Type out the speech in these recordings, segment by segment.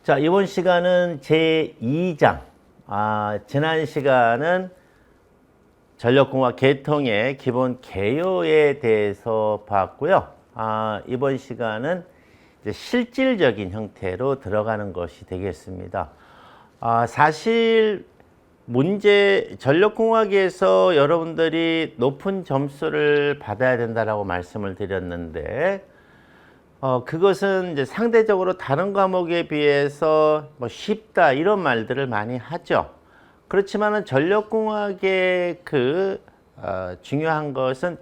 자, 이번 시간은 제2장. 지난 시간은 전력공학 계통의 기본 개요에 대해서 봤고요. 이번 시간은 이제 실질적인 형태로 들어가는 것이 되겠습니다. 사실 전력공학에서 여러분들이 높은 점수를 받아야 된다라고 말씀을 드렸는데, 그것은 이제 상대적으로 다른 과목에 비해서 뭐 쉽다 이런 말들을 많이 하죠. 그렇지만은 전력공학의 중요한 것은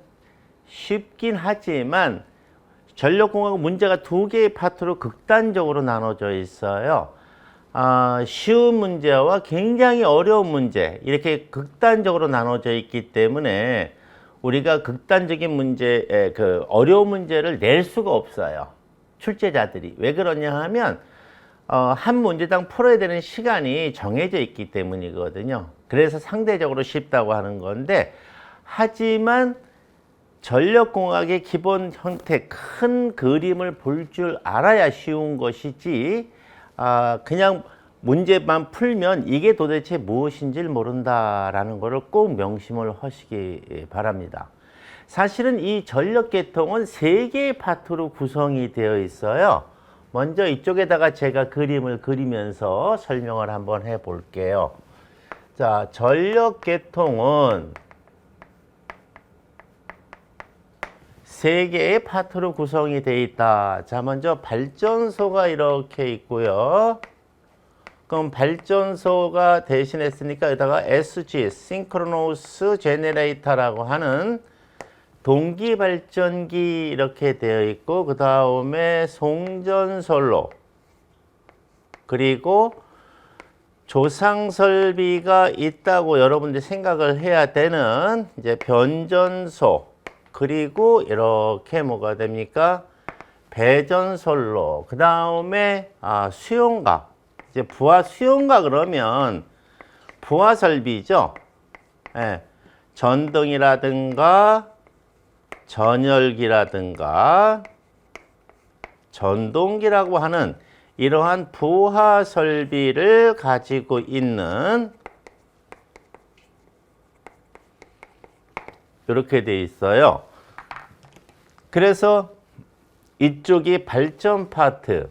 쉽긴 하지만 전력공학 문제가 두 개의 파트로 극단적으로 나눠져 있어요. 쉬운 문제와 굉장히 어려운 문제 이렇게 극단적으로 나눠져 있기 때문에 우리가 극단적인 문제, 어려운 문제를 낼 수가 없어요. 출제자들이. 왜 그러냐 하면, 한 문제당 풀어야 되는 시간이 정해져 있기 때문이거든요. 그래서 상대적으로 쉽다고 하는 건데, 하지만 전력공학의 기본 형태, 큰 그림을 볼 줄 알아야 쉬운 것이지, 그냥 문제만 풀면 이게 도대체 무엇인지를 모른다라는 것을 꼭 명심을 하시기 바랍니다. 사실은 이 전력계통은 세 개의 파트로 구성이 되어 있어요. 먼저 이쪽에다가 제가 그림을 그리면서 설명을 한번 해 볼게요. 자, 전력계통은 세 개의 파트로 구성이 되어 있다. 자, 먼저 발전소가 이렇게 있고요. 그럼 발전소가 대신했으니까 여기다가 SG, Synchronous Generator라고 하는 동기 발전기 이렇게 되어 있고, 그 다음에 송전솔로, 그리고 조상 설비가 있다고 여러분들이 생각을 해야 되는 이제 변전소, 그리고 이렇게 뭐가 됩니까? 배전솔로, 그 다음에 수용각. 이제 부하 수용각 그러면 부하 설비죠. 예, 전등이라든가 전열기라든가 전동기라고 하는 이러한 부하 설비를 가지고 있는 이렇게 돼 있어요. 그래서 이쪽이 발전 파트,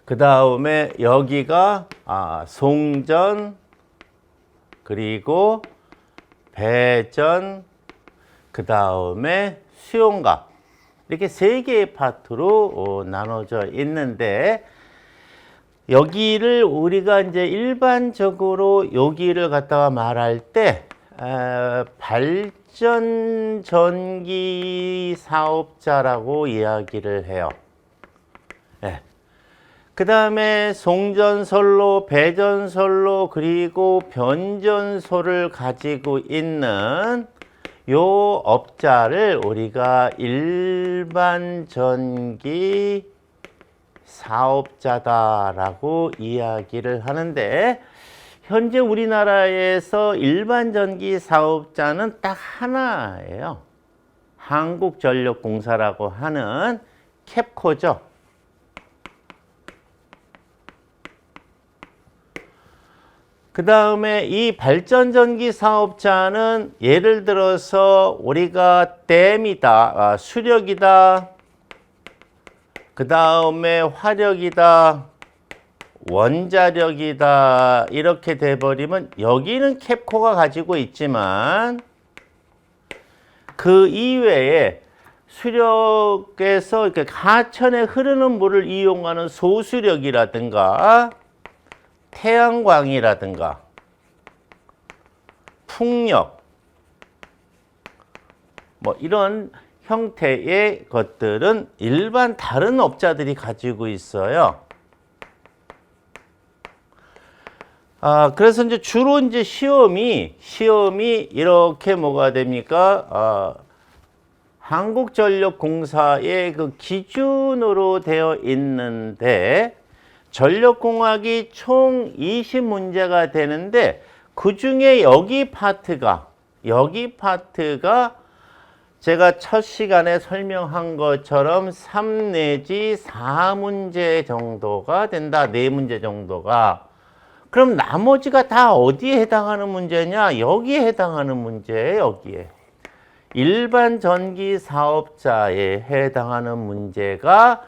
그 다음에 여기가 송전, 그리고 배전, 그 다음에 수용각, 이렇게 세 개의 파트로 나눠져 있는데, 여기를 우리가 이제 일반적으로 여기를 갖다가 말할 때 발전 전기 사업자라고 이야기를 해요. 네. 그 다음에 송전솔로, 배전솔로, 그리고 변전소를 가지고 있는 요 업자를 우리가 일반 전기 사업자다라고 이야기를 하는데, 현재 우리나라에서 일반 전기 사업자는 딱 하나예요. 한국전력공사라고 하는 캡코죠. 그 다음에 이 발전전기 사업자는 예를 들어서 우리가 댐이다, 수력이다, 그 다음에 화력이다, 원자력이다 이렇게 돼버리면 여기는 캡코가 가지고 있지만 그 이외에 수력에서 이렇게 하천에 흐르는 물을 이용하는 소수력이라든가 태양광이라든가 풍력 뭐 이런 형태의 것들은 일반 다른 업자들이 가지고 있어요. 그래서 이제 주로 이제 시험이 이렇게 뭐가 됩니까? 한국전력공사의 그 기준으로 되어 있는데, 전력공학이 총 20문제가 되는데, 그 중에 여기 파트가 제가 첫 시간에 설명한 것처럼 3 내지 4문제 정도가 된다. 4문제 정도가. 그럼 나머지가 다 어디에 해당하는 문제냐? 여기에 해당하는 문제예요. 여기에. 일반 전기 사업자에 해당하는 문제가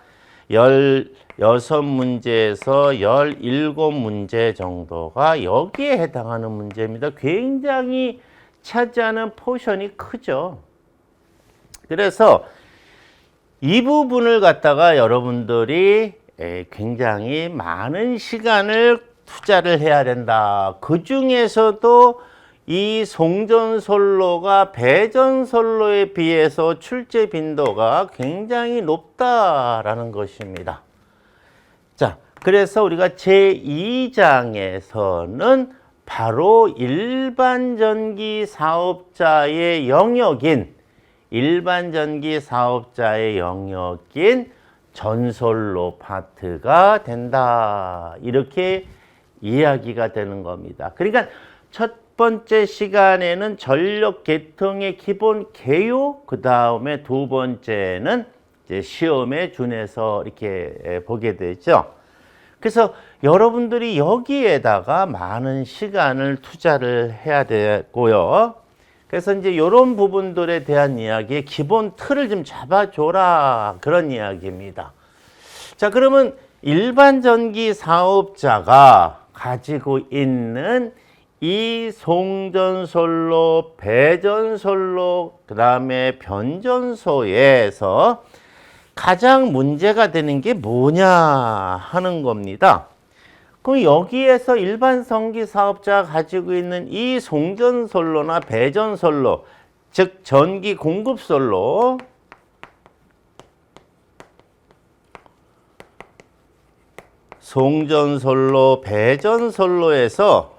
16문제에서 17문제 정도가 여기에 해당하는 문제입니다. 굉장히 차지하는 포션이 크죠. 그래서 이 부분을 갖다가 여러분들이 굉장히 많은 시간을 투자를 해야 된다. 그 중에서도 이 송전솔로가 배전솔로에 비해서 출제 빈도가 굉장히 높다라는 것입니다. 자, 그래서 우리가 제2장에서는 바로 일반 전기 사업자의 영역인 전솔로 파트가 된다. 이렇게 이야기가 되는 겁니다. 그러니까 첫 번째 시간에는 전력 계통의 기본 개요, 그 다음에 두 번째는 이제 시험에 준해서 이렇게 보게 되죠. 그래서 여러분들이 여기에다가 많은 시간을 투자를 해야 되고요. 그래서 이제 이런 부분들에 대한 이야기의 기본 틀을 좀 잡아줘라. 그런 이야기입니다. 자, 그러면 일반 전기 사업자가 가지고 있는 이 송전솔로, 배전솔로, 그 다음에 변전소에서 가장 문제가 되는 게 뭐냐 하는 겁니다. 그럼 여기에서 일반 전기 사업자가 가지고 있는 이 송전솔로나 배전솔로, 즉 전기 공급솔로, 송전솔로, 배전솔로에서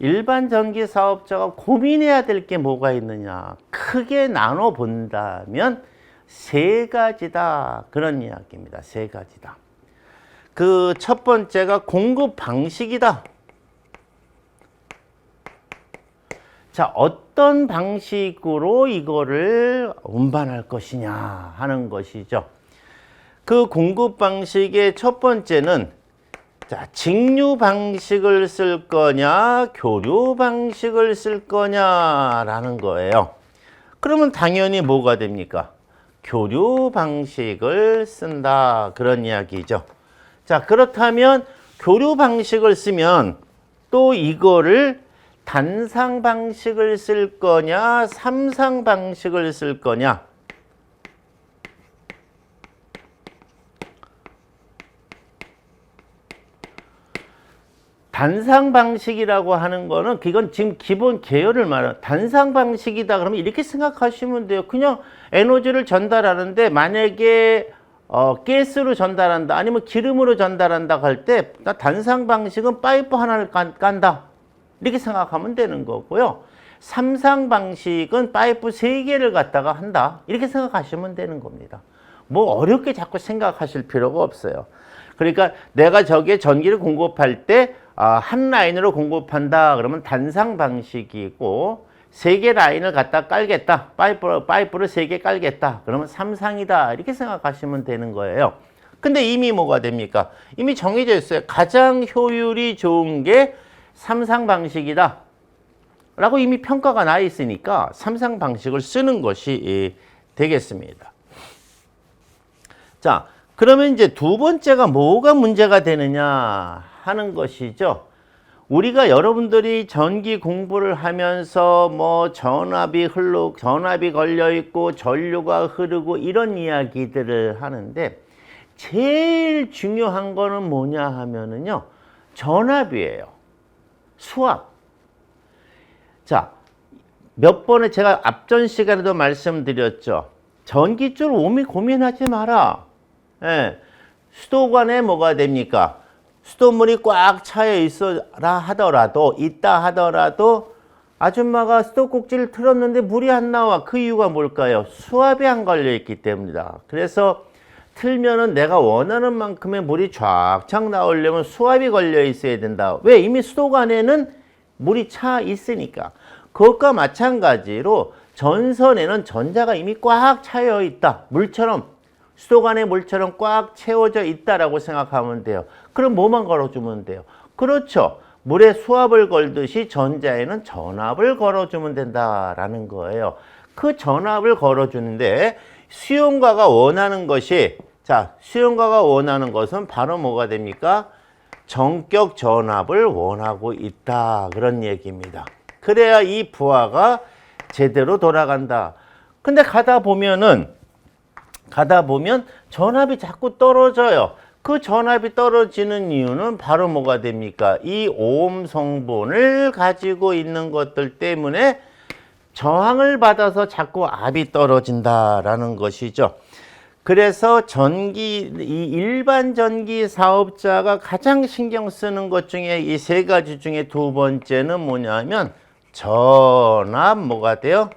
일반 전기 사업자가 고민해야 될 게 뭐가 있느냐? 크게 나눠 본다면 세 가지다. 그런 이야기입니다. 세 가지다. 그 첫 번째가 공급 방식이다. 자, 어떤 방식으로 이거를 운반할 것이냐 하는 것이죠. 그 공급 방식의 첫 번째는 자, 직류 방식을 쓸 거냐, 교류 방식을 쓸 거냐라는 거예요. 그러면 당연히 뭐가 됩니까? 교류 방식을 쓴다. 그런 이야기죠. 자, 그렇다면 교류 방식을 쓰면 또 이거를 단상 방식을 쓸 거냐, 삼상 방식을 쓸 거냐. 단상 방식이라고 하는 거는 이건 지금 기본 계열을 말하는 단상 방식이다 그러면 이렇게 생각하시면 돼요. 그냥 에너지를 전달하는데 만약에 가스로 전달한다 아니면 기름으로 전달한다 할 때 단상 방식은 파이프 하나를 깐다 이렇게 생각하면 되는 거고요. 삼상 방식은 파이프 3개를 갖다가 한다 이렇게 생각하시면 되는 겁니다. 뭐 어렵게 자꾸 생각하실 필요가 없어요. 그러니까 내가 저기에 전기를 공급할 때 한 라인으로 공급한다 그러면 단상 방식이고 3개 라인을 갖다 깔겠다. 파이프를 3개 깔겠다. 그러면 삼상이다. 이렇게 생각하시면 되는 거예요. 근데 이미 뭐가 됩니까? 이미 정해져 있어요. 가장 효율이 좋은 게 삼상 방식이다. 라고 이미 평가가 나 있으니까 삼상 방식을 쓰는 것이 되겠습니다. 자, 그러면 이제 두 번째가 뭐가 문제가 되느냐 하는 것이죠. 우리가 여러분들이 전기 공부를 하면서 뭐 전압이 걸려 있고 전류가 흐르고 이런 이야기들을 하는데 제일 중요한 거는 뭐냐 하면은요. 전압이에요. 수압. 자, 몇 번에 제가 앞전 시간에도 말씀드렸죠. 전기줄 고민하지 마라. 예. 수도관에 뭐가 됩니까? 수돗물이 꽉 차여 있다 하더라도 아줌마가 수도꼭지를 틀었는데 물이 안 나와. 그 이유가 뭘까요? 수압이 안 걸려 있기 때문이다. 그래서 틀면은 내가 원하는 만큼의 물이 쫙쫙 나오려면 수압이 걸려 있어야 된다. 왜? 이미 수도관에는 물이 차 있으니까. 그것과 마찬가지로 전선에는 전자가 이미 꽉 차여 있다. 물처럼, 수도 안에 물처럼 꽉 채워져 있다라고 생각하면 돼요. 그럼 뭐만 걸어주면 돼요? 그렇죠. 물에 수압을 걸듯이 전자에는 전압을 걸어주면 된다라는 거예요. 그 전압을 걸어주는데 수용가가 원하는 것이, 자, 수용가가 원하는 것은 바로 뭐가 됩니까? 전격 전압을 원하고 있다. 그런 얘기입니다. 그래야 이 부하가 제대로 돌아간다. 근데 가다 보면 전압이 자꾸 떨어져요. 그 전압이 떨어지는 이유는 바로 뭐가 됩니까? 이 오음 성분을 가지고 있는 것들 때문에 저항을 받아서 자꾸 압이 떨어진다라는 것이죠. 그래서 이 일반 전기 사업자가 가장 신경 쓰는 것 중에 이 세 가지 중에 두 번째는 뭐냐면 전압 뭐가 돼요?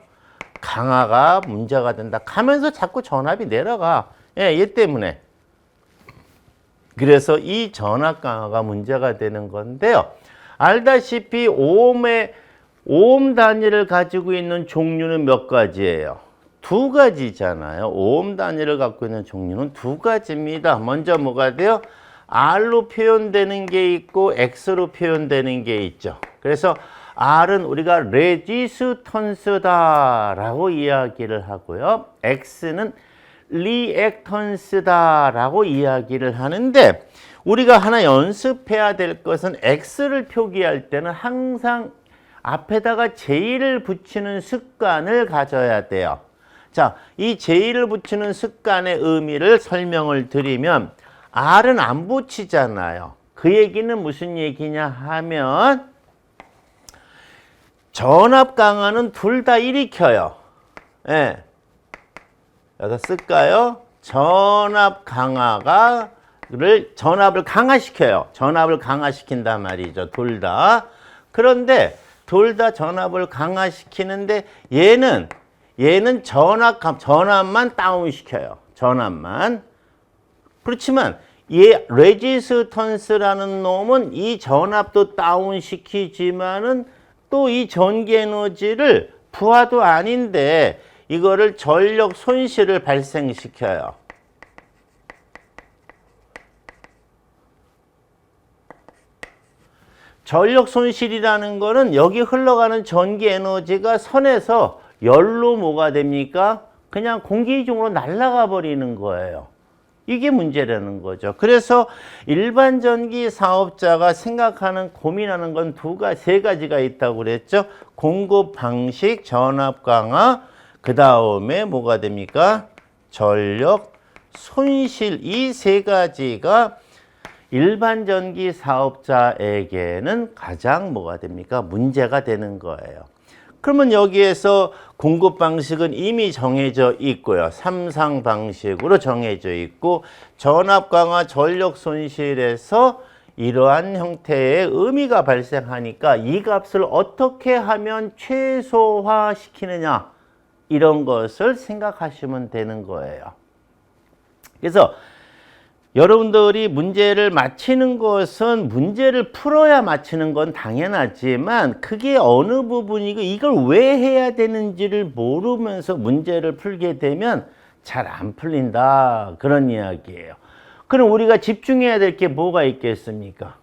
강화가 문제가 된다. 가면서 자꾸 전압이 내려가. 얘 때문에. 그래서 이 전압 강화가 문제가 되는 건데요. 알다시피 오hm 단위를 가지고 있는 종류는 몇 가지예요? 두 가지잖아요. 오hm 단위를 갖고 있는 종류는 두 가지입니다. 먼저 뭐가 돼요? R로 표현되는 게 있고 X로 표현되는 게 있죠. 그래서 R은 우리가 레지스턴스다라고 이야기를 하고요. X는 리액턴스다라고 이야기를 하는데 우리가 하나 연습해야 될 것은 X를 표기할 때는 항상 앞에다가 J를 붙이는 습관을 가져야 돼요. 자, 이 J를 붙이는 습관의 의미를 설명을 드리면 R은 안 붙이잖아요. 그 얘기는 무슨 얘기냐 하면 전압 강화는 둘 다 일으켜요. 예. 여기다 쓸까요? 전압 강화를 전압을 강화시켜요. 전압을 강화시킨단 말이죠. 둘 다. 그런데 둘 다 전압을 강화시키는데 얘는 전압만 다운시켜요. 전압만. 그렇지만 레지스턴스라는 놈은 이 전압도 다운시키지만은 또 이 전기 에너지를 부하도 아닌데 이거를 전력 손실을 발생시켜요. 전력 손실이라는 거는 여기 흘러가는 전기 에너지가 선에서 열로 뭐가 됩니까? 그냥 공기 중으로 날아가 버리는 거예요. 이게 문제라는 거죠. 그래서 일반 전기 사업자가 생각하는 고민하는 건 세 가지가 있다고 그랬죠. 공급 방식, 전압 강화, 그 다음에 뭐가 됩니까? 전력 손실. 이 세 가지가 일반 전기 사업자에게는 가장 뭐가 됩니까? 문제가 되는 거예요. 그러면 여기에서 공급 방식은 이미 정해져 있고요. 삼상 방식으로 정해져 있고 전압 강화, 전력 손실에서 이러한 형태의 의미가 발생하니까 이 값을 어떻게 하면 최소화시키느냐 이런 것을 생각하시면 되는 거예요. 그래서 여러분들이 문제를 맞히는 것은 문제를 풀어야 맞히는 건 당연하지만 그게 어느 부분이고 이걸 왜 해야 되는지를 모르면서 문제를 풀게 되면 잘 안 풀린다 그런 이야기예요. 그럼 우리가 집중해야 될 게 뭐가 있겠습니까?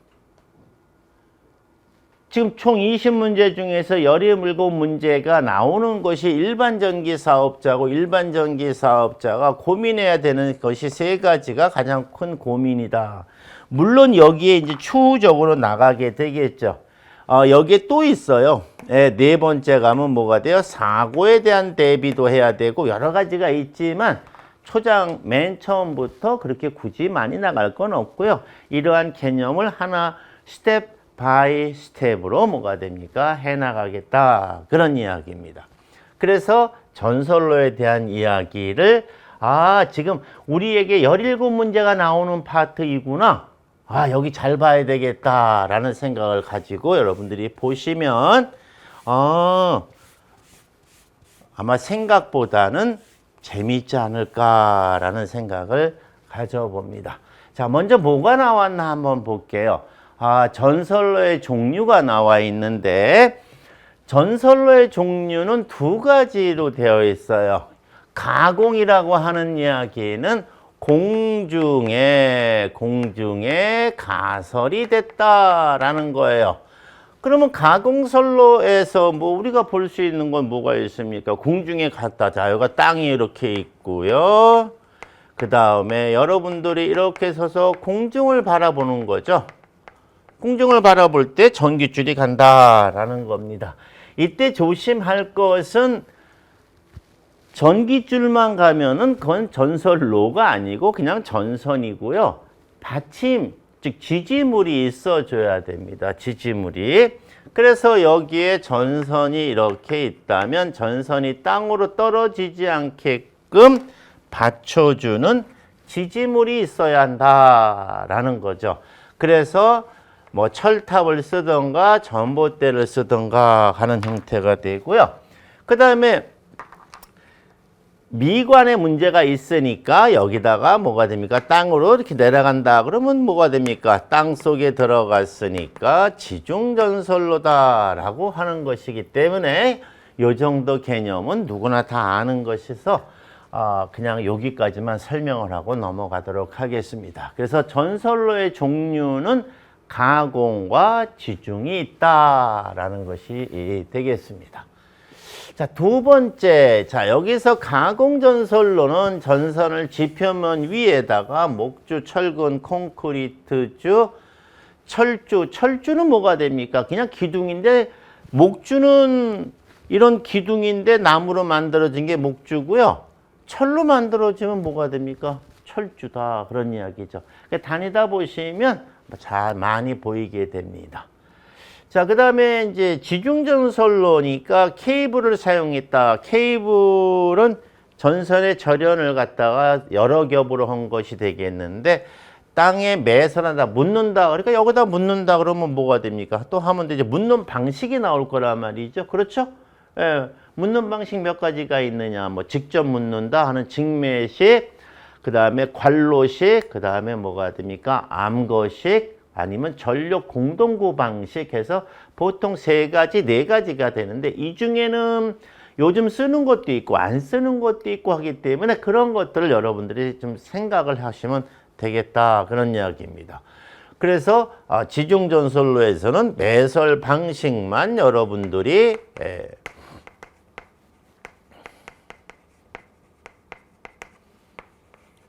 지금 총 20문제 중에서 17문제가 나오는 것이 일반 전기 사업자고 일반 전기 사업자가 고민해야 되는 것이 세 가지가 가장 큰 고민이다. 물론 여기에 이제 추후적으로 나가게 되겠죠. 여기에 또 있어요. 네 번째 가면 뭐가 돼요? 사고에 대한 대비도 해야 되고 여러 가지가 있지만 초장 맨 처음부터 그렇게 굳이 많이 나갈 건 없고요. 이러한 개념을 하나 스텝 바이 스텝으로 뭐가 됩니까? 해나가겠다. 그런 이야기입니다. 그래서 전선로에 대한 이야기를 지금 우리에게 17문제가 나오는 파트이구나. 여기 잘 봐야 되겠다라는 생각을 가지고 여러분들이 보시면 아마 생각보다는 재미있지 않을까라는 생각을 가져봅니다. 자, 먼저 뭐가 나왔나 한번 볼게요. 전선로의 종류가 나와 있는데 전선로의 종류는 두 가지로 되어 있어요. 가공이라고 하는 이야기는 공중에 가설이 됐다라는 거예요. 그러면 가공선로에서 뭐 우리가 볼 수 있는 건 뭐가 있습니까? 공중에 갔다. 자, 여기가 땅이 이렇게 있고요. 그 다음에 여러분들이 이렇게 서서 공중을 바라보는 거죠. 공중을 바라볼 때 전깃줄이 간다라는 겁니다. 이때 조심할 것은 전깃줄만 가면은 그건 전선로가 아니고 그냥 전선이고요. 받침, 즉 지지물이 있어줘야 됩니다. 지지물이. 그래서 여기에 전선이 이렇게 있다면 전선이 땅으로 떨어지지 않게끔 받쳐주는 지지물이 있어야 한다라는 거죠. 그래서 뭐 철탑을 쓰던가 전봇대를 쓰던가 하는 형태가 되고요. 그 다음에 미관에 문제가 있으니까 여기다가 뭐가 됩니까? 땅으로 이렇게 내려간다 그러면 뭐가 됩니까? 땅 속에 들어갔으니까 지중전선로다라고 하는 것이기 때문에 이 정도 개념은 누구나 다 아는 것이서 그냥 여기까지만 설명을 하고 넘어가도록 하겠습니다. 그래서 전선로의 종류는 가공과 지중이 있다라는 것이 되겠습니다. 자, 두 번째. 자, 여기서 가공전선로는 전선을 지표면 위에다가 목주, 철근, 콘크리트주, 철주. 철주는 뭐가 됩니까? 그냥 기둥인데, 목주는 이런 기둥인데 나무로 만들어진 게 목주고요. 철로 만들어지면 뭐가 됩니까? 철주다. 그런 이야기죠. 다니다 보시면 잘 많이 보이게 됩니다. 자, 그 다음에 이제 지중전선로니까 케이블을 사용했다. 케이블은 전선의 절연을 갖다가 여러 겹으로 한 것이 되겠는데 땅에 매설한다, 묻는다. 그러니까 여기다 묻는다 그러면 뭐가 됩니까? 또 하면 이제 묻는 방식이 나올 거란 말이죠. 그렇죠? 예, 묻는 방식 몇 가지가 있느냐. 뭐 직접 묻는다 하는 직매식, 그 다음에 관로식, 그 다음에 뭐가 됩니까? 암거식, 아니면 전력 공동구 방식 해서 보통 세 가지, 네 가지가 되는데 이 중에는 요즘 쓰는 것도 있고 안 쓰는 것도 있고 하기 때문에 그런 것들을 여러분들이 좀 생각을 하시면 되겠다. 그런 이야기입니다. 그래서 지중전선로에서는 매설 방식만 여러분들이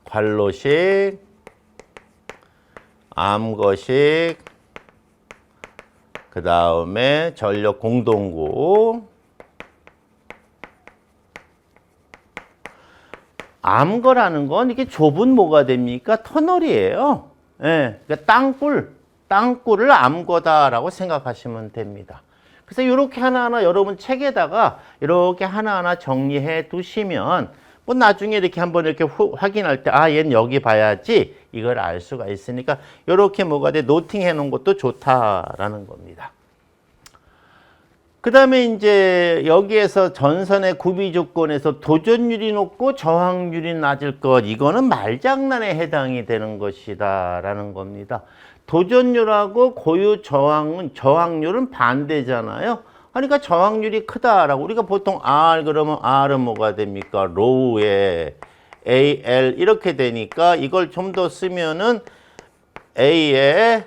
관로식, 암거식, 그 다음에 전력 공동구. 암거라는 건 이게 좁은 뭐가 됩니까? 터널이에요. 예, 그러니까 땅굴을 암거다라고 생각하시면 됩니다. 그래서 이렇게 하나하나 여러분 책에다가 이렇게 하나하나 정리해 두시면 뭐 나중에 이렇게 한번 이렇게 확인할 때 얘는 여기 봐야지 이걸 알 수가 있으니까 이렇게 뭐가 돼 노팅해 놓은 것도 좋다라는 겁니다. 그 다음에 이제 여기에서 전선의 구비 조건에서 도전율이 높고 저항률이 낮을 것, 이거는 말장난에 해당이 되는 것이다 라는 겁니다. 도전율하고 고유 저항률은 반대잖아요. 그러니까 저항률이 크다라고. 우리가 보통 R 그러면 R은 뭐가 됩니까? 로우에 AL 이렇게 되니까 이걸 좀 더 쓰면은 A에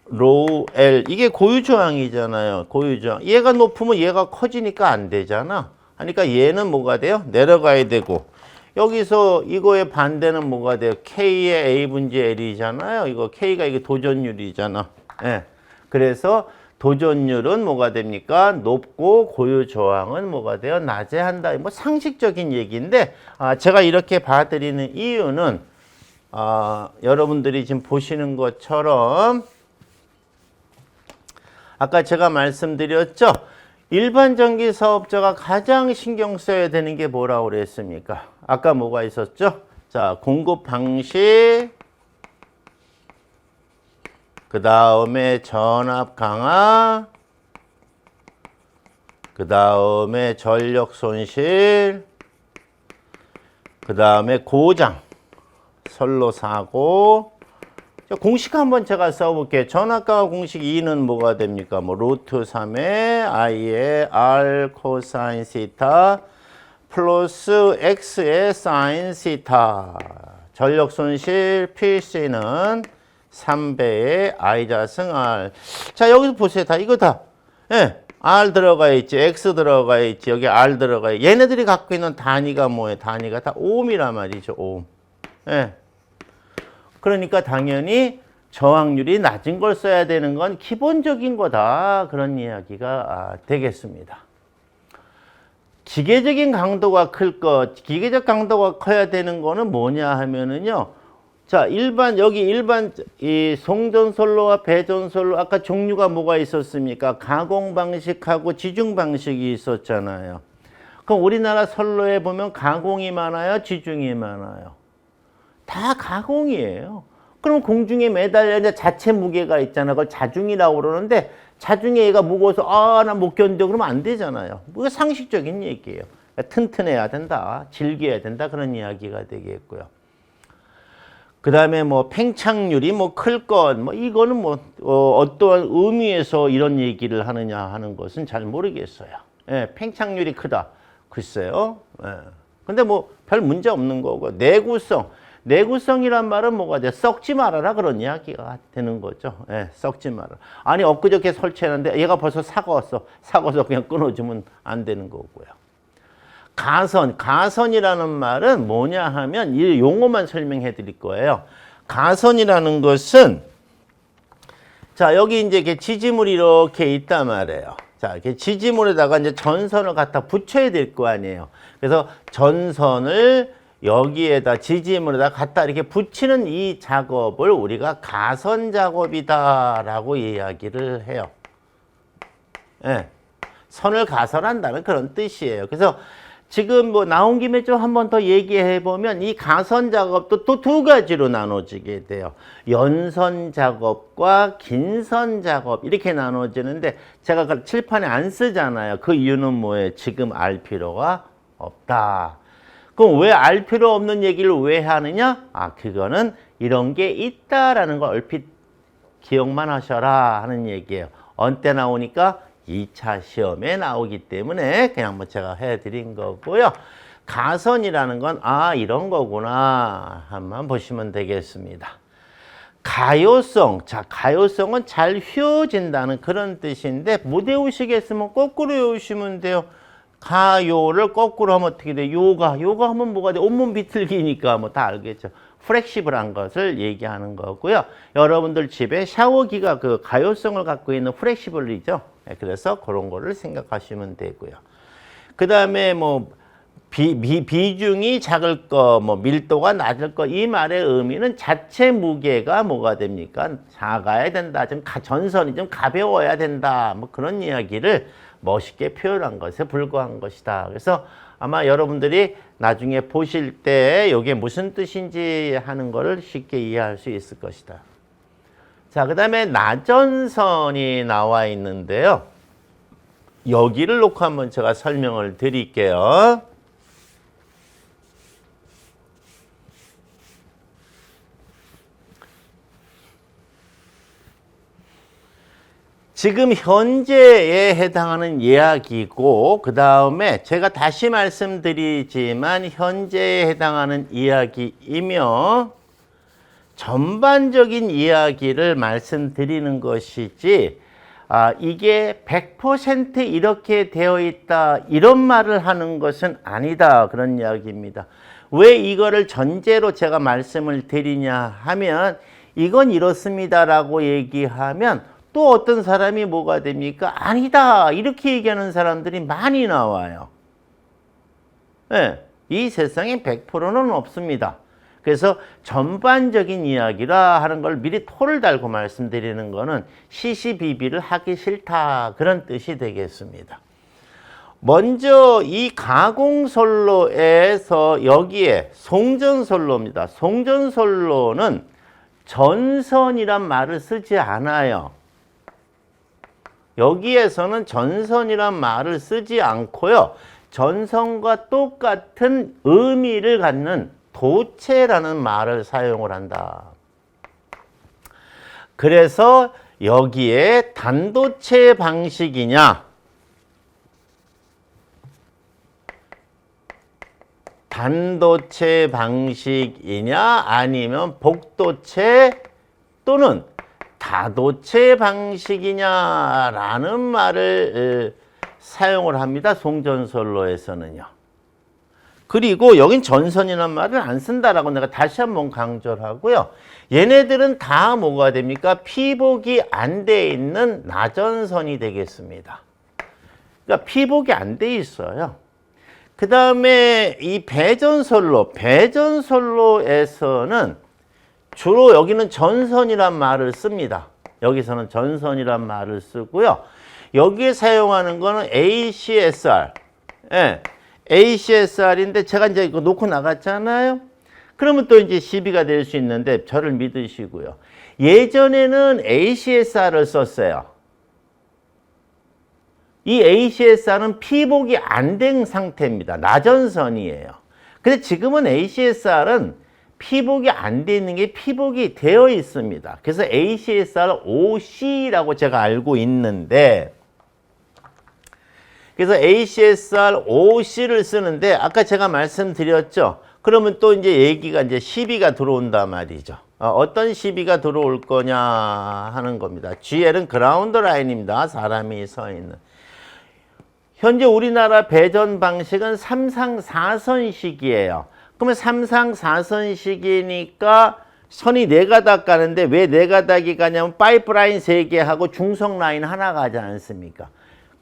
로우 L, 이게 고유 저항이잖아요. 고유 저항. 얘가 높으면 얘가 커지니까 안 되잖아. 그러니까 얘는 뭐가 돼요? 내려가야 되고. 여기서 이거의 반대는 뭐가 돼요? K의 A분지 L이잖아요. 이거 K가 이게 도전율이잖아. 예. 그래서 도전율은 뭐가 됩니까? 높고 고유 저항은 뭐가 돼요? 낮에 한다. 뭐 상식적인 얘기인데 제가 이렇게 봐드리는 이유는 여러분들이 지금 보시는 것처럼 아까 제가 말씀드렸죠? 일반 전기 사업자가 가장 신경 써야 되는 게 뭐라고 그랬습니까? 아까 뭐가 있었죠? 자, 공급 방식, 그 다음에 전압 강화, 그 다음에 전력 손실, 그 다음에 고장, 선로 사고. 공식 한번 제가 써볼게요. 전압과 공식 2는 뭐가 됩니까? 뭐 루트 3의 i의 r 코사인 시타 플러스 x의 사인 시타. 전력 손실 PC는 3배의 i 자승 r. 자, 여기서 보세요. 다 이거 다. 예. r 들어가 있지, x 들어가 있지, 여기 r 들어가 있지. 얘네들이 갖고 있는 단위가 뭐예요? 단위가 다 ohm이란 말이죠. ohm. 예. 그러니까 당연히 저항률이 낮은 걸 써야 되는 건 기본적인 거다. 그런 이야기가 되겠습니다. 기계적인 강도가 클 것, 기계적 강도가 커야 되는 거는 뭐냐 하면은요. 자, 여기 일반 이 송전솔로와 배전솔로 아까 종류가 뭐가 있었습니까? 가공 방식하고 지중 방식이 있었잖아요. 그럼 우리나라 선로에 보면 가공이 많아요, 지중이 많아요. 다 가공이에요. 그럼 공중에 매달려 이제 자체 무게가 있잖아. 그걸 자중이라고 그러는데 자중에 얘가 무거워서 나 못 견뎌 그러면 안 되잖아요. 그게 상식적인 얘기예요. 튼튼해야 된다, 질겨야 된다 그런 이야기가 되겠고요. 그 다음에 뭐 팽창률이 뭐 클 것, 뭐 이거는 뭐 어떠한 의미에서 이런 얘기를 하느냐 하는 것은 잘 모르겠어요. 예, 팽창률이 크다. 글쎄요. 예. 근데 뭐 별 문제 없는 거고. 내구성이란 말은 뭐가 돼? 썩지 말아라 그런 이야기가 되는 거죠. 예, 썩지 말아라. 아니 엊그저께 설치했는데 얘가 벌써 사고서 그냥 끊어주면 안 되는 거고요. 가선이라는 말은 뭐냐 하면 이 용어만 설명해 드릴 거예요. 가선이라는 것은 자, 여기 이제 이렇게 지지물이 이렇게 있단 말이에요. 자, 이렇게 지지물에다가 이제 전선을 갖다 붙여야 될 거 아니에요. 그래서 전선을 여기에다 지지물에다 갖다 이렇게 붙이는 이 작업을 우리가 가선 작업이다라고 이야기를 해요. 예. 선을 가선한다는 그런 뜻이에요. 그래서 지금 뭐 나온 김에 좀 한 번 더 얘기해 보면 이 가선 작업도 또 두 가지로 나눠지게 돼요. 연선 작업과 긴선 작업 이렇게 나눠지는데 제가 그 칠판에 안 쓰잖아요. 그 이유는 뭐예요? 지금 알 필요가 없다. 그럼 왜 알 필요 없는 얘기를 왜 하느냐? 그거는 이런 게 있다라는 걸 얼핏 기억만 하셔라 하는 얘기예요. 언제 나오니까 2차 시험에 나오기 때문에 그냥 뭐 제가 해드린 거고요. 가선이라는 건 이런 거구나 한번 보시면 되겠습니다. 가요성. 자, 가요성은 잘 휘어진다는 그런 뜻인데 못 외우시겠으면 거꾸로 외우시면 돼요. 가요를 거꾸로 하면 어떻게 돼? 요가 하면 뭐가 돼? 온몸 비틀기니까 뭐 다 알겠죠. 플렉시블한 것을 얘기하는 거고요. 여러분들 집에 샤워기가 그 가요성을 갖고 있는 플렉시블이죠. 그래서 그런 거를 생각하시면 되고요. 그 다음에 뭐 비중이 작을 거, 뭐 밀도가 낮을 거, 이 말의 의미는 자체 무게가 뭐가 됩니까? 작아야 된다. 전선이 좀 가벼워야 된다. 뭐 그런 이야기를 멋있게 표현한 것에 불과한 것이다. 그래서 아마 여러분들이 나중에 보실 때 이게 무슨 뜻인지 하는 거를 쉽게 이해할 수 있을 것이다. 자, 그 다음에 나전선이 나와 있는데요. 여기를 놓고 한번 제가 설명을 드릴게요. 지금 현재에 해당하는 이야기고 그 다음에 제가 다시 말씀드리지만 현재에 해당하는 이야기이며 전반적인 이야기를 말씀드리는 것이지 이게 100% 이렇게 되어 있다 이런 말을 하는 것은 아니다 그런 이야기입니다. 왜 이거를 전제로 제가 말씀을 드리냐 하면 이건 이렇습니다라고 얘기하면 또 어떤 사람이 뭐가 됩니까? 아니다 이렇게 얘기하는 사람들이 많이 나와요. 네, 이 세상에 100%는 없습니다. 그래서 전반적인 이야기라 하는 걸 미리 토를 달고 말씀드리는 거는 시시비비를 하기 싫다 그런 뜻이 되겠습니다. 먼저 이 가공솔로에서 여기에 송전솔로입니다. 송전솔로는 전선이란 말을 쓰지 않아요. 여기에서는 전선이란 말을 쓰지 않고요. 전선과 똑같은 의미를 갖는 도체라는 말을 사용을 한다. 그래서 여기에 단도체 방식이냐, 단도체 방식이냐, 아니면 복도체 또는 다도체 방식이냐라는 말을 사용을 합니다. 송전솔로에서는요. 그리고 여긴 전선이라는 말을 안 쓴다라고 내가 다시 한번 강조를 하고요. 얘네들은 다 뭐가 됩니까? 피복이 안 돼 있는 나전선이 되겠습니다. 그러니까 피복이 안 돼 있어요. 그 다음에 이 배전솔로에서는 주로 여기는 전선이란 말을 씁니다. 여기서는 전선이란 말을 쓰고요. 여기에 사용하는 거는 ACSR. 예, ACSR인데 제가 이제 이거 놓고 나갔잖아요. 그러면 또 이제 시비가 될 수 있는데 저를 믿으시고요. 예전에는 ACSR을 썼어요. 이 ACSR은 피복이 안 된 상태입니다. 나전선이에요. 근데 지금은 ACSR은 피복이 안 돼 있는 게 피복이 되어 있습니다. 그래서 ACSR OC라고 제가 알고 있는데, 그래서 ACSR OC를 쓰는데 아까 제가 말씀드렸죠. 그러면 또 이제 얘기가 이제 시비가 들어온단 말이죠. 어떤 시비가 들어올 거냐 하는 겁니다. GL은 그라운드 라인입니다. 사람이 서 있는. 현재 우리나라 배전 방식은 3상 4선식이에요. 그러면 3상 4선식이니까 선이 4가닥 가는데 왜 4가닥이 가냐면 파이프라인 3개 하고 중성 라인 하나 가지 않습니까?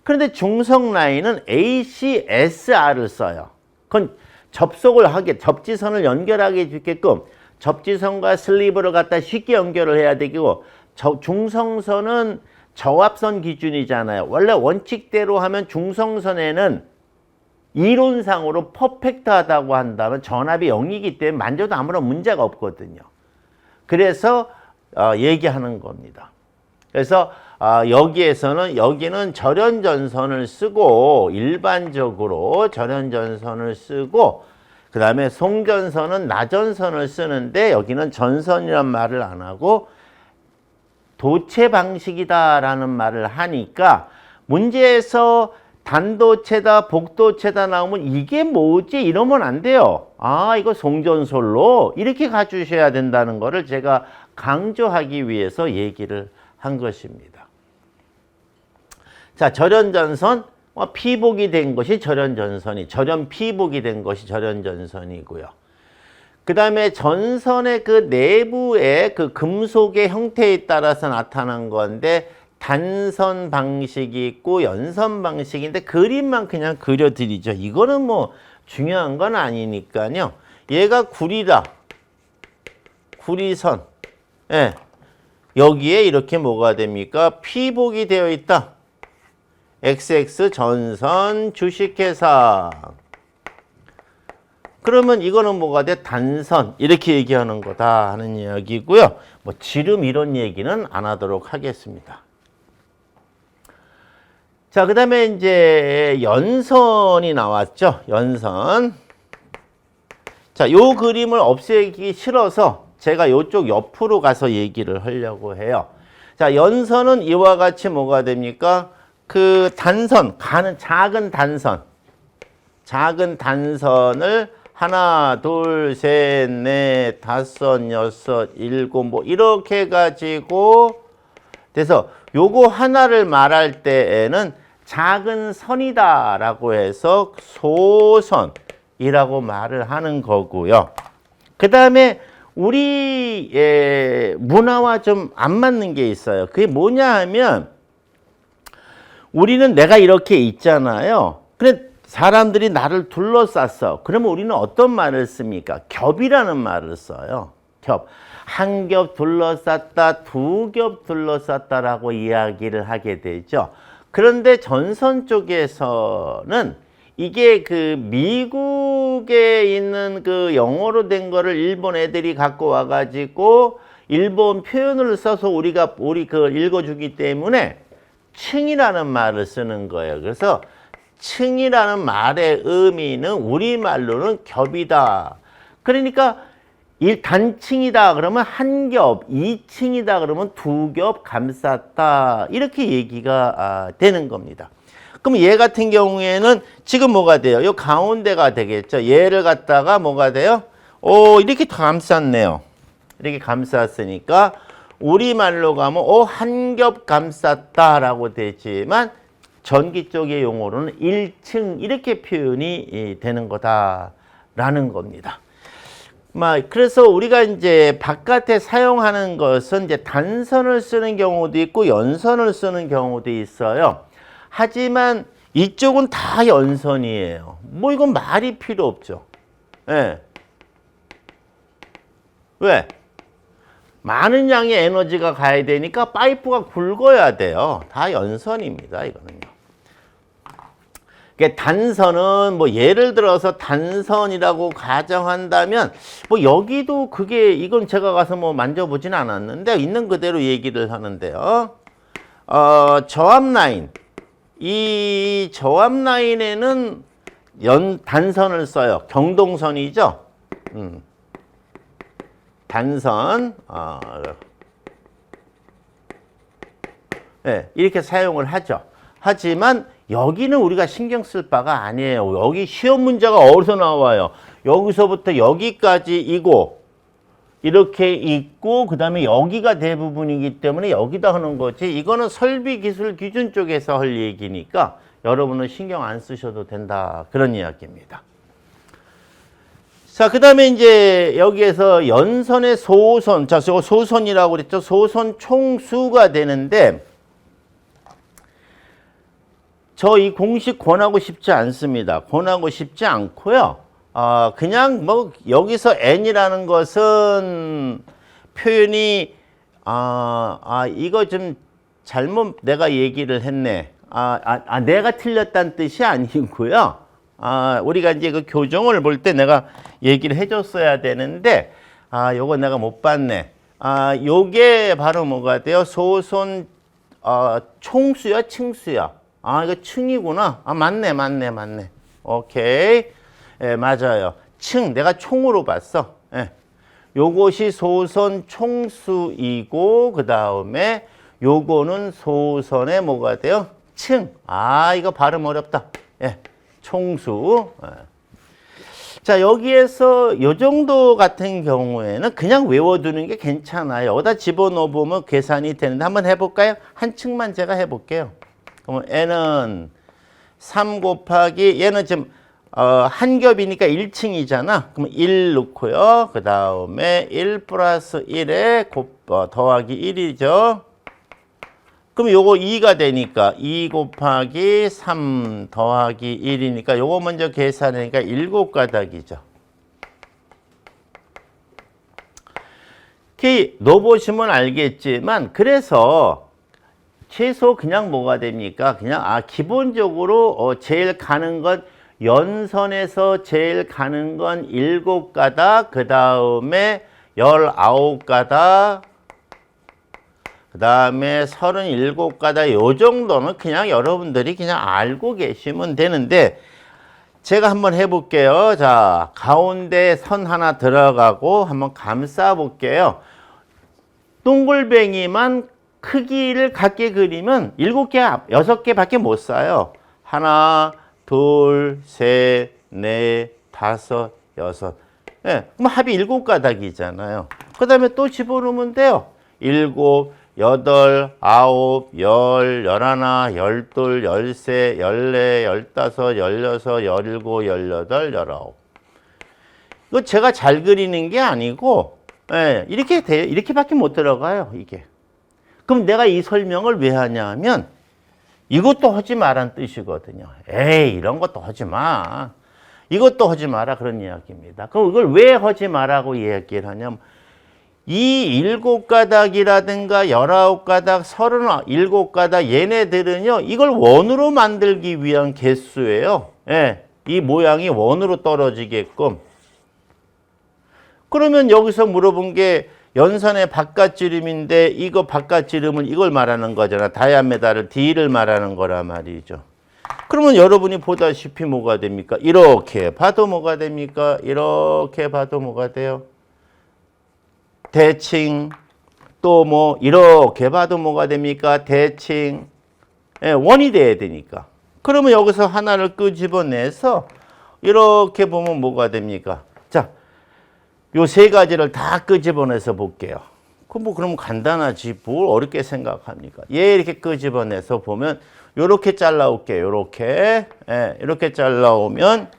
그런데 중성 라인은 ACSR을 써요. 그건 접속을 하게, 접지선을 연결하게 해주게끔 접지선과 슬리브를 갖다 쉽게 연결을 해야 되고, 중성선은 저압선 기준이잖아요. 원래 원칙대로 하면 중성선에는 이론상으로 퍼펙트하다고 한다면 전압이 0이기 때문에 만져도 아무런 문제가 없거든요. 그래서 얘기하는 겁니다. 그래서 여기는 절연전선을 쓰고, 일반적으로 절연전선을 쓰고, 그 다음에 송전선은 나전선을 쓰는데 여기는 전선이란 말을 안 하고 도체 방식이다라는 말을 하니까 문제에서 단도체다, 복도체다 나오면 이게 뭐지? 이러면 안 돼요. 아, 이거 송전솔로 이렇게 가주셔야 된다는 거를 제가 강조하기 위해서 얘기를 한 것입니다. 자, 절연전선, 피복이 된 것이 절연전선이, 절연 피복이 된 것이 절연전선이고요. 그 다음에 전선의 그 내부의 그 금속의 형태에 따라서 나타난 건데, 단선 방식이 있고 연선 방식인데 그림만 그냥 그려드리죠. 이거는 뭐 중요한 건 아니니까요. 얘가 구리다. 구리선. 예. 여기에 이렇게 뭐가 됩니까? 피복이 되어 있다. XX 전선 주식회사. 그러면 이거는 뭐가 돼? 단선. 이렇게 얘기하는 거다 하는 이야기고요. 뭐 지름 이런 얘기는 안 하도록 하겠습니다. 자, 그 다음에 이제 연선이 나왔죠. 연선. 자, 요 그림을 없애기 싫어서 제가 요쪽 옆으로 가서 얘기를 하려고 해요. 자, 연선은 이와 같이 뭐가 됩니까? 그 단선, 가는 작은 단선. 작은 단선을 하나, 둘, 셋, 넷, 다섯, 여섯, 일곱, 뭐 이렇게 해가지고 그래서 요거 하나를 말할 때에는 작은 선이다라고 해서 소선이라고 말을 하는 거고요. 그 다음에 우리의 문화와 좀 안 맞는 게 있어요. 그게 뭐냐 하면 우리는 내가 이렇게 있잖아요. 근데 사람들이 나를 둘러쌌어. 그러면 우리는 어떤 말을 씁니까? 겹이라는 말을 써요. 겹. 한 겹 둘러쌌다, 두 겹 둘러쌌다라고 이야기를 하게 되죠. 그런데 전선 쪽에서는 이게 그 미국에 있는 그 영어로 된 거를 일본 애들이 갖고 와가지고 일본 표현을 써서 우리 그 읽어주기 때문에 층이라는 말을 쓰는 거예요. 그래서 층이라는 말의 의미는 우리말로는 겹이다. 그러니까 단층이다 그러면 한 겹, 2층이다 그러면 두 겹 감쌌다. 이렇게 얘기가 되는 겁니다. 그럼 얘 같은 경우에는 지금 뭐가 돼요? 요 가운데가 되겠죠. 얘를 갖다가 뭐가 돼요? 이렇게 감쌌네요. 이렇게 감쌌으니까 우리말로 가면 한 겹 감쌌다라고 되지만 전기 쪽의 용어로는 1층 이렇게 표현이 되는 거다라는 겁니다. 그래서 우리가 이제 바깥에 사용하는 것은 이제 단선을 쓰는 경우도 있고 연선을 쓰는 경우도 있어요. 하지만 이쪽은 다 연선이에요. 이건 말이 필요 없죠. 예. 왜? 많은 양의 에너지가 가야 되니까 파이프가 굵어야 돼요. 다 연선입니다, 이거는요. 단선은 예를 들어서 단선이라고 가정한다면 여기도 이건 제가 가서 만져보진 않았는데 있는 그대로 얘기를 하는데요. 저압 라인. 이 저압 라인에는 단선을 써요. 경동선이죠. 단선. 네, 이렇게 사용을 하죠. 하지만 여기는 우리가 신경 쓸 바가 아니에요. 여기 시험 문제가 어디서 나와요? 여기서부터 여기까지 이고 이렇게 있고 그 다음에 여기가 대부분이기 때문에 여기다 하는 거지. 이거는 설비 기술 기준 쪽에서 할 얘기니까 여러분은 신경 안 쓰셔도 된다. 그런 이야기입니다. 자, 그 다음에 이제 여기에서 연선의 소선. 자, 소선이라고 그랬죠. 소선 총수가 되는데 저 이 공식 권하고 싶지 않습니다. 권하고 싶지 않고요. 그냥 여기서 n이라는 것은 표현이 이거 좀 잘못 내가 얘기를 했네. 내가 틀렸다는 뜻이 아니고요. 우리가 이제 그 교정을 볼 때 내가 얘기를 해줬어야 되는데 요거 내가 못 봤네. 요게 바로 뭐가 돼요? 소선 총수야, 층수야? 이거 층이구나. 맞네. 오케이. 예, 맞아요. 층. 내가 총으로 봤어. 예. 요것이 소선 총수이고, 그 다음에 요거는 소선의 뭐가 돼요? 층. 이거 발음 어렵다. 예. 총수. 예. 자, 여기에서 요 정도 같은 경우에는 그냥 외워두는 게 괜찮아요. 여기다 집어넣어보면 계산이 되는데 한번 해볼까요? 한 층만 제가 해볼게요. 그러면 n은 3 곱하기 얘는 지금 한 겹이니까 1층이잖아. 그럼 1 넣고요. 그 다음에 1 플러스 1에 더하기 1이죠. 그럼 요거 2가 되니까 2 곱하기 3 더하기 1이니까 요거 먼저 계산하니까 7가닥이죠. 이렇게 넣어보시면 알겠지만 그래서 최소 그냥 뭐가 됩니까? 그냥 기본적으로 제일 가는 건 연선에서 제일 가는 건 7가닥, 그 다음에 19가닥, 그 다음에 37가닥, 요 정도는 그냥 여러분들이 그냥 알고 계시면 되는데 제가 한번 해볼게요. 자, 가운데 선 하나 들어가고 한번 감싸 볼게요. 동글뱅이만 크기를 같게 그리면 7개, 6개 밖에 못 쌓아요. 하나, 둘, 셋, 넷, 다섯, 여섯. 예, 그럼 합이 7가닥이잖아요. 그 다음에 또 집어넣으면 돼요. 7, 8, 9, 10, 11, 12, 13, 14, 15, 16, 17, 18, 19. 이거 제가 잘 그리는 게 아니고, 예, 이렇게 돼요. 이렇게밖에 못 들어가요, 이게. 그럼 내가 이 설명을 왜 하냐면 이것도 하지 마란 뜻이거든요. 에이, 이런 것도 하지 마. 이것도 하지 마라 그런 이야기입니다. 그럼 이걸 왜 하지 마라고 이야기를 하냐면 이 7가닥이라든가 19가닥, 37가닥 얘네들은요. 이걸 원으로 만들기 위한 개수예요. 예, 이 모양이 원으로 떨어지게끔. 그러면 여기서 물어본 게 연선의 바깥지름인데 이거 바깥지름은 이걸 말하는 거잖아. 다이아메다를 D를 말하는 거란 말이죠. 그러면 여러분이 보다시피 뭐가 됩니까? 이렇게 봐도 뭐가 됩니까? 이렇게 봐도 뭐가 돼요? 대칭, 또 뭐 이렇게 봐도 뭐가 됩니까? 대칭. 예, 원이 돼야 되니까. 그러면 여기서 하나를 끄집어내서 이렇게 보면 뭐가 됩니까? 자, 요 세 가지를 다 끄집어내서 볼게요. 그럼 간단하지. 뭘 어렵게 생각합니까? 얘 이렇게 끄집어내서 보면 요렇게 잘라올게요. 요렇게. 예, 이렇게 잘라오면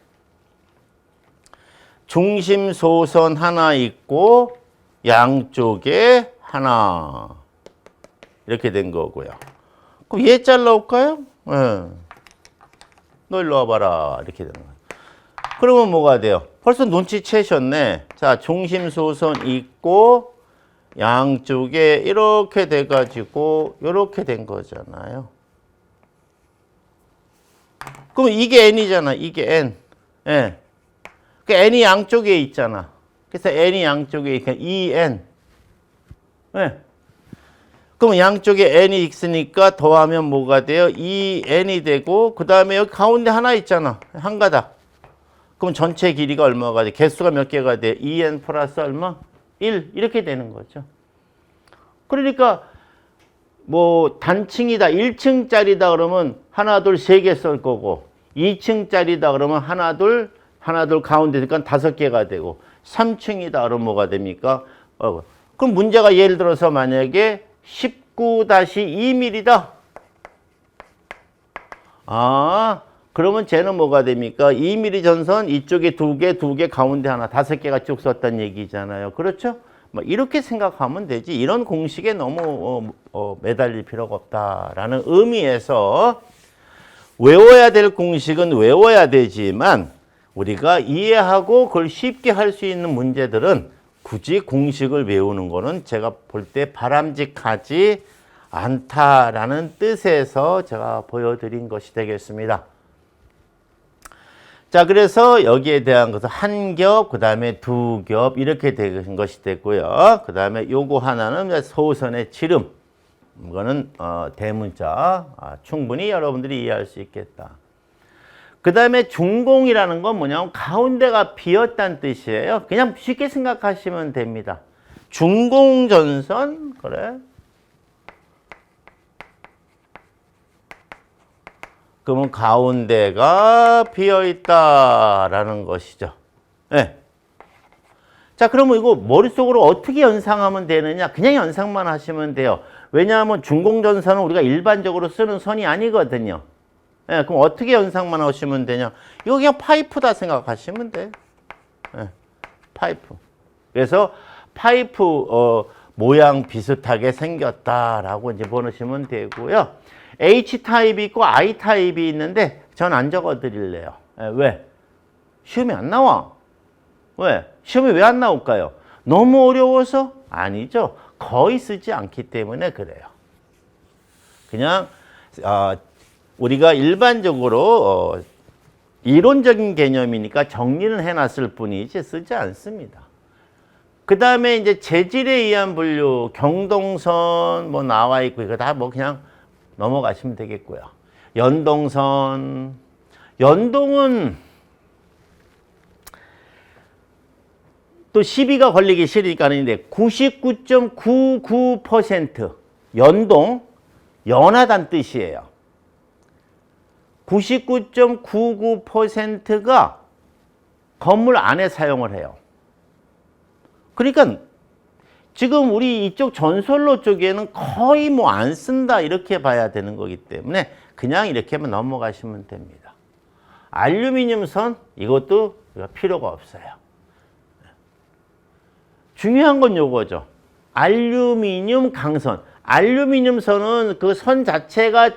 중심 소선 하나 있고 양쪽에 하나. 이렇게 된 거고요. 그럼 얘 잘라올까요? 예. 너 일로 와봐라. 이렇게 되는 거예요. 그러면 뭐가 돼요? 벌써 눈치채셨네. 자, 중심 소선 있고 양쪽에 이렇게 돼가지고 이렇게 된 거잖아요. 그럼 이게 n이잖아. 이게 n. 예. 그 n이 양쪽에 있잖아. 그래서 n이 양쪽에 있으니까 2n. 예. 그럼 양쪽에 n이 있으니까 더하면 뭐가 돼요? 2n이 되고 그 다음에 여기 가운데 하나 있잖아. 한 가닥. 그럼 전체 길이가 얼마가 돼? 개수가 몇 개가 돼? 2n 플러스 얼마? 1 이렇게 되는 거죠. 그러니까 뭐 단층이다. 1층짜리다 그러면 하나 둘 세 개 쓸 거고 2층짜리다 그러면 하나 둘 가운데니까 5개가 되고 3층이다 그러면 뭐가 됩니까? 그럼 문제가 예를 들어서 만약에 19-2mm다. 아, 그러면 쟤는 뭐가 됩니까? 2mm 전선 이쪽에 2개 가운데 하나 5개가 쭉 썼다는 얘기잖아요. 그렇죠? 뭐 이렇게 생각하면 되지. 이런 공식에 너무 매달릴 필요가 없다라는 의미에서 외워야 될 공식은 외워야 되지만 우리가 이해하고 그걸 쉽게 할 수 있는 문제들은 굳이 공식을 외우는 거는 제가 볼 때 바람직하지 않다라는 뜻에서 제가 보여드린 것이 되겠습니다. 자, 그래서 여기에 대한 것은 한 겹, 그 다음에 두 겹 이렇게 된 것이 됐고요. 그 다음에 요거 하나는 소선의 지름. 이거는 대문자. 충분히 여러분들이 이해할 수 있겠다. 그 다음에 중공이라는 건 뭐냐면 가운데가 비었다는 뜻이에요. 그냥 쉽게 생각하시면 됩니다. 중공전선, 그래. 그러면 가운데가 비어있다라는 것이죠. 네. 자, 그러면 이거 머릿속으로 어떻게 연상하면 되느냐? 그냥 연상만 하시면 돼요. 왜냐하면 중공전선은 우리가 일반적으로 쓰는 선이 아니거든요. 네, 그럼 어떻게 연상만 하시면 되냐? 이거 그냥 파이프다 생각하시면 돼. 네, 파이프. 그래서 파이프 모양 비슷하게 생겼다라고 이제 보시면 되고요. H타입이 있고 I타입이 있는데 전 안 적어드릴래요. 왜? 시험이 안 나와. 왜? 시험이 왜 안 나올까요? 너무 어려워서? 아니죠. 거의 쓰지 않기 때문에 그래요. 그냥 우리가 일반적으로 이론적인 개념이니까 정리는 해놨을 뿐이지 쓰지 않습니다. 그 다음에 이제 재질에 의한 분류, 경동선 뭐 나와 있고 이거 다 뭐 그냥 넘어가시면 되겠고요. 연동선, 연동은 또 시비가 걸리기 싫으니까 하는데 99.99% 연동, 연하다는 뜻이에요. 99.99%가 건물 안에 사용을 해요. 그러니까 지금 우리 이쪽 전선로 쪽에는 거의 뭐 안 쓴다 이렇게 봐야 되는 거기 때문에 그냥 이렇게만 넘어가시면 됩니다. 알루미늄 선 이것도 필요가 없어요. 중요한 건 요거죠. 알루미늄 강선. 알루미늄 선은 그 선 자체가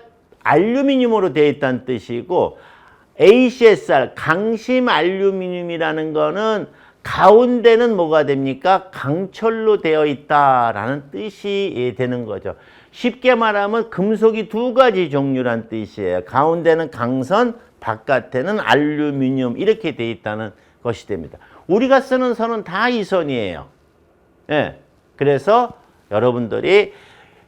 알루미늄으로 되어 있다는 뜻이고 ACSR 강심 알루미늄이라는 거는 가운데는 뭐가 됩니까? 강철로 되어 있다라는 뜻이 되는 거죠. 쉽게 말하면 금속이 두 가지 종류란 뜻이에요. 가운데는 강선, 바깥에는 알루미늄 이렇게 되어 있다는 것이 됩니다. 우리가 쓰는 선은 다 이 선이에요. 예. 그래서 여러분들이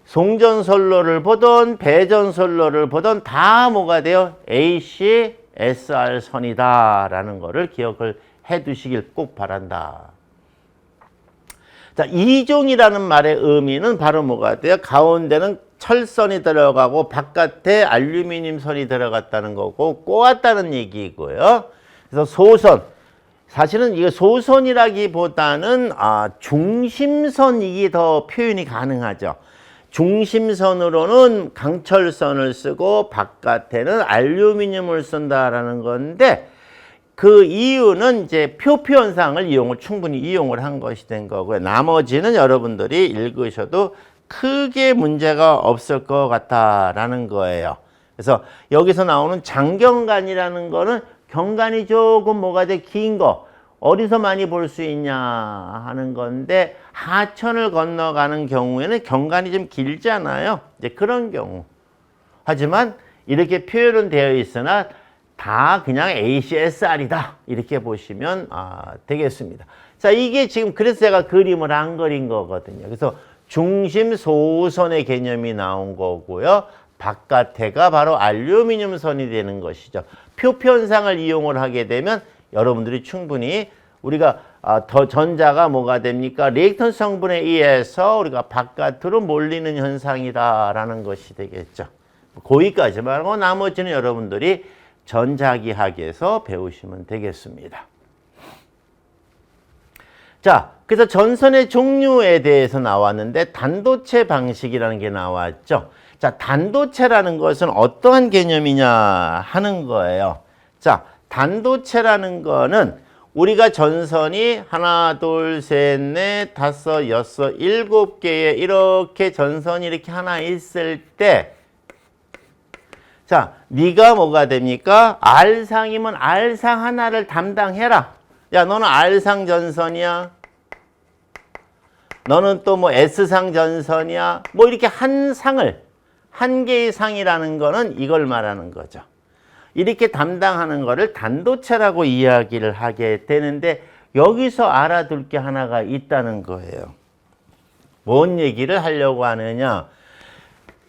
송전선로를 보던 배전선로를 보던 다 뭐가 돼요? ACSR 선이다라는 거를 기억을 해 두시길 꼭 바란다. 자, 이종이라는 말의 의미는 바로 뭐가 돼요? 가운데는 철선이 들어가고 바깥에 알루미늄 선이 들어갔다는 거고 꼬았다는 얘기고요. 그래서 소선. 사실은 이거 소선이라기보다는 중심선이 더 표현이 가능하죠. 중심선으로는 강철선을 쓰고 바깥에는 알루미늄을 쓴다라는 건데 그 이유는 이제 표피 현상을 충분히 이용을 한 것이 된 거고요. 나머지는 여러분들이 읽으셔도 크게 문제가 없을 것 같다라는 거예요. 그래서 여기서 나오는 장경간이라는 거는 경간이 조금 뭐가 돼 긴 거 어디서 많이 볼 수 있냐 하는 건데 하천을 건너가는 경우에는 경간이 좀 길잖아요. 이제 그런 경우. 하지만 이렇게 표현은 되어 있으나 다 그냥 ACSR이다 이렇게 보시면 되겠습니다. 자, 이게 지금 그래서 제가 그림을 안 그린 거거든요. 그래서 중심 소선의 개념이 나온 거고요. 바깥에가 바로 알루미늄 선이 되는 것이죠. 표피 현상을 이용을 하게 되면 여러분들이 충분히 우리가 더 전자가 뭐가 됩니까? 리액턴스 성분에 의해서 우리가 바깥으로 몰리는 현상이다라는 것이 되겠죠. 거기까지만 하고 나머지는 여러분들이 전자기학에서 배우시면 되겠습니다. 자, 그래서 전선의 종류에 대해서 나왔는데 단도체 방식이라는 게 나왔죠. 자, 단도체라는 것은 어떠한 개념이냐 하는 거예요. 자, 단도체라는 거는 우리가 전선이 하나, 둘, 셋, 넷, 다섯, 여섯, 일곱 개의 이렇게 전선이 이렇게 하나 있을 때 자, 네가 뭐가 됩니까? R상이면 R상 하나를 담당해라. 야, 너는 R상 전선이야. 너는 또 뭐 S상 전선이야. 뭐 이렇게 한 상을, 한 개의 상이라는 거는 이걸 말하는 거죠. 이렇게 담당하는 거를 단도체라고 이야기를 하게 되는데 여기서 알아둘 게 하나가 있다는 거예요. 뭔 얘기를 하려고 하느냐?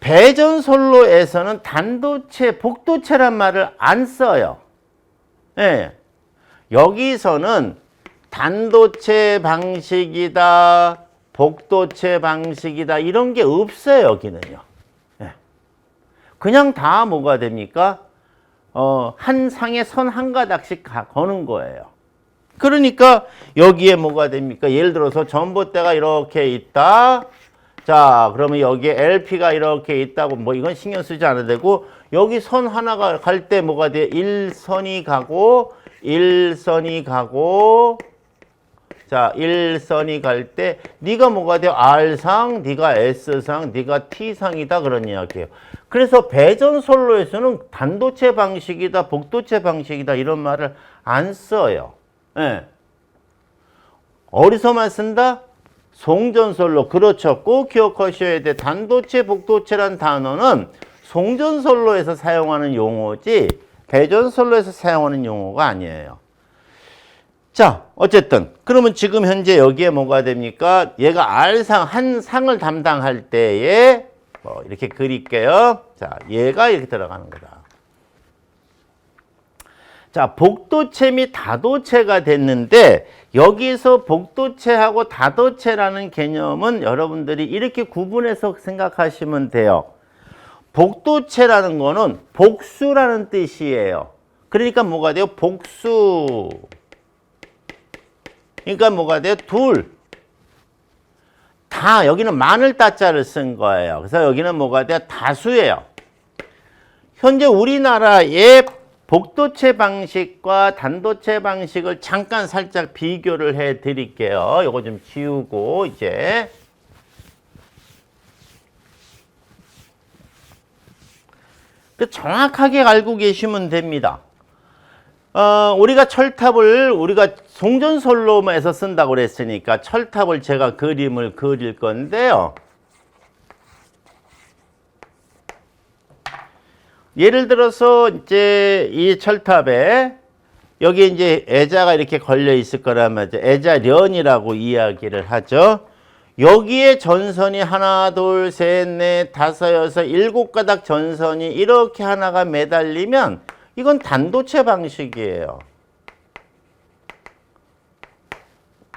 배전솔로에서는 단도체, 복도체란 말을 안 써요. 예. 여기서는 단도체 방식이다, 복도체 방식이다 이런 게 없어요. 여기는요. 예. 그냥 다 뭐가 됩니까? 한 상에 선 한 가닥씩 거는 거예요. 그러니까 여기에 뭐가 됩니까? 예를 들어서 전봇대가 이렇게 있다. 자, 그러면 여기에 LP가 이렇게 있다고 뭐 이건 신경 쓰지 않아도 되고 여기 선 하나가 갈 때 뭐가 돼? 1선이 가고 1선이 가고 자, 1선이 갈 때 네가 뭐가 돼요? R상, 네가 S상, 네가 T상이다 그런 이야기예요. 그래서 배전솔로에서는 단도체 방식이다, 복도체 방식이다 이런 말을 안 써요. 예. 어디서만 쓴다? 송전솔로. 그렇죠. 꼭 기억하셔야 돼. 단도체, 복도체란 단어는 송전솔로에서 사용하는 용어지 배전솔로에서 사용하는 용어가 아니에요. 자, 어쨌든 그러면 지금 현재 여기에 뭐가 됩니까? 얘가 R상, 한 상을 담당할 때에 뭐 이렇게 그릴게요. 자, 얘가 이렇게 들어가는 거다. 자, 복도체 및 다도체가 됐는데 여기서 복도체하고 다도체라는 개념은 여러분들이 이렇게 구분해서 생각하시면 돼요. 복도체라는 거는 복수라는 뜻이에요. 그러니까 뭐가 돼요? 복수. 그러니까 뭐가 돼요? 둘. 다, 여기는 많을 따자를 쓴 거예요. 그래서 여기는 뭐가 돼요? 다수예요. 현재 우리나라의 복도체 방식과 단도체 방식을 잠깐 살짝 비교를 해 드릴게요. 요거 좀 지우고, 이제. 정확하게 알고 계시면 됩니다. 우리가 철탑을 우리가 송전솔로에서 쓴다고 그랬으니까 철탑을 제가 그림을 그릴 건데요. 예를 들어서 이제 이 철탑에 여기 이제 애자가 이렇게 걸려 있을 거라면 애자련이라고 이야기를 하죠. 여기에 전선이 하나, 둘, 셋, 넷, 다섯, 여섯, 일곱 가닥 전선이 이렇게 하나가 매달리면 이건 단도체 방식이에요.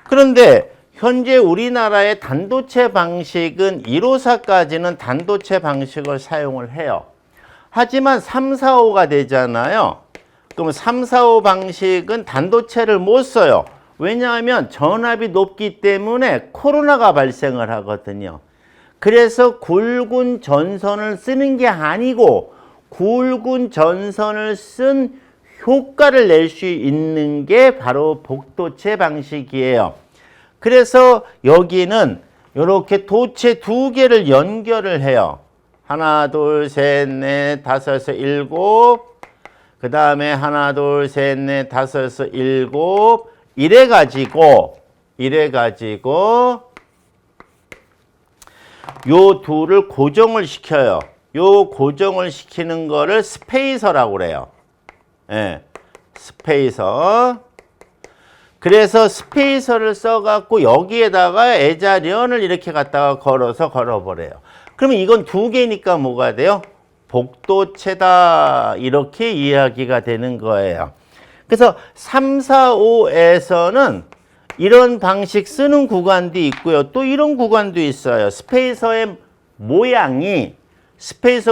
그런데 현재 우리나라의 단도체 방식은 154까지는 단도체 방식을 사용을 해요. 하지만 3, 4, 5가 되잖아요. 그럼 3, 4, 5 방식은 단도체를 못 써요. 왜냐하면 전압이 높기 때문에 코로나가 발생을 하거든요. 그래서 굵은 전선을 쓰는 게 아니고 굵은 전선을 쓴 효과를 낼 수 있는 게 바로 복도체 방식이에요. 그래서 여기는 이렇게 도체 두 개를 연결을 해요. 하나, 둘, 셋, 넷, 다섯, 여섯, 일곱. 그 다음에 하나, 둘, 셋, 넷, 다섯, 여섯, 일곱. 이래가지고 요 둘을 고정을 시켜요. 요 고정을 시키는 거를 스페이서라고 그래요. 예, 스페이서. 그래서 스페이서를 써갖고 여기에다가 애자련을 이렇게 갖다가 걸어버려요. 그러면 이건 두 개니까 뭐가 돼요? 복도체다. 이렇게 이야기가 되는 거예요. 그래서 3, 4, 5에서는 이런 방식 쓰는 구간도 있고요. 또 이런 구간도 있어요. 스페이서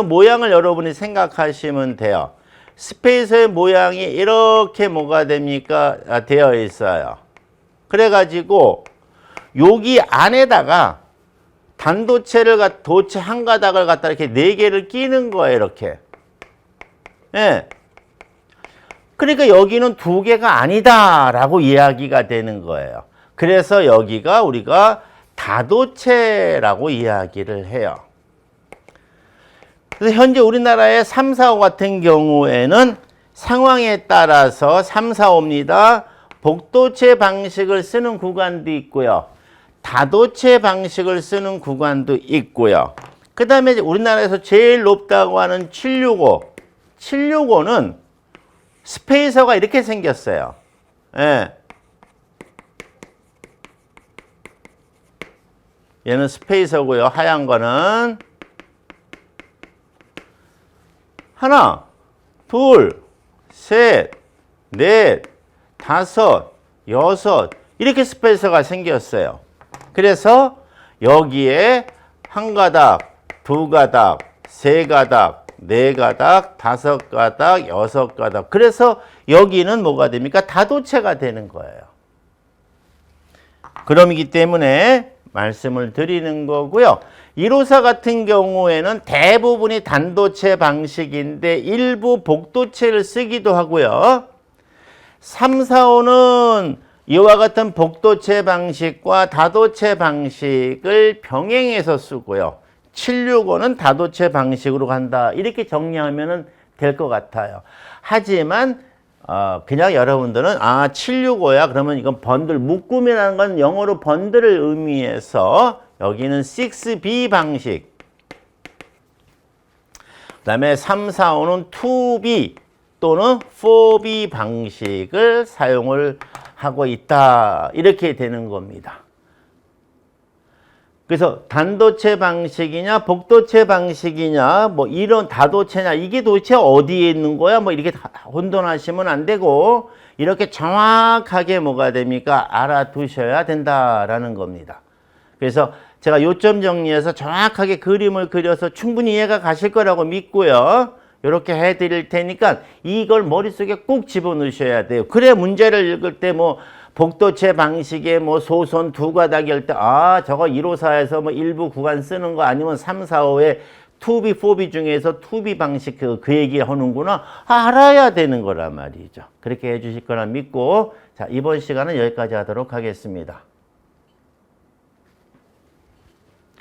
모양을 여러분이 생각하시면 돼요. 스페이서의 모양이 이렇게 뭐가 됩니까? 되어 있어요. 그래가지고 여기 안에다가 도체 한 가닥을 갖다 이렇게 네 개를 끼는 거예요. 이렇게. 예. 그러니까 여기는 두 개가 아니다라고 이야기가 되는 거예요. 그래서 여기가 우리가 다도체라고 이야기를 해요. 그래서 현재 우리나라의 3, 4, 5 같은 경우에는 상황에 따라서 3, 4, 5입니다. 복도체 방식을 쓰는 구간도 있고요. 다도체 방식을 쓰는 구간도 있고요. 그 다음에 우리나라에서 제일 높다고 하는 765. 765는 스페이서가 이렇게 생겼어요. 예. 얘는 스페이서고요. 하얀 거는 하나, 둘, 셋, 넷, 다섯, 여섯 이렇게 스페이서가 생겼어요. 그래서 여기에 한 가닥, 두 가닥, 세 가닥, 네 가닥, 다섯 가닥, 여섯 가닥. 그래서 여기는 뭐가 됩니까? 다도체가 되는 거예요. 그럼이기 때문에 말씀을 드리는 거고요. 154 같은 경우에는 대부분이 단도체 방식인데 일부 복도체를 쓰기도 하고요. 3, 4, 5는 이와 같은 복도체 방식과 다도체 방식을 병행해서 쓰고요. 765는 다도체 방식으로 간다. 이렇게 정리하면 될 것 같아요. 하지만 그냥 여러분들은 765야. 그러면 이건 번들, 묶음이라는 건 영어로 번들을 의미해서 여기는 6B 방식. 그 다음에 3, 4, 5는 2B 또는 4B 방식을 사용을 하고 있다. 이렇게 되는 겁니다. 그래서 단도체 방식이냐 복도체 방식이냐 뭐 이런 다도체냐 이게 도대체 어디에 있는 거야 뭐 이렇게 혼돈하시면 안 되고 이렇게 정확하게 뭐가 됩니까? 알아두셔야 된다라는 겁니다. 그래서 제가 요점 정리해서 정확하게 그림을 그려서 충분히 이해가 가실 거라고 믿고요. 이렇게 해드릴 테니까 이걸 머릿속에 꼭 집어넣으셔야 돼요. 그래 문제를 읽을 때 뭐 복도체 방식의 뭐 소선 두 가닥이 할 때 저거 154에서 뭐 일부 구간 쓰는 거 아니면 3, 4, 5에 2B, 4B 중에서 2B 방식 그 얘기 하는구나 알아야 되는 거란 말이죠. 그렇게 해주실 거라 믿고 자 이번 시간은 여기까지 하도록 하겠습니다.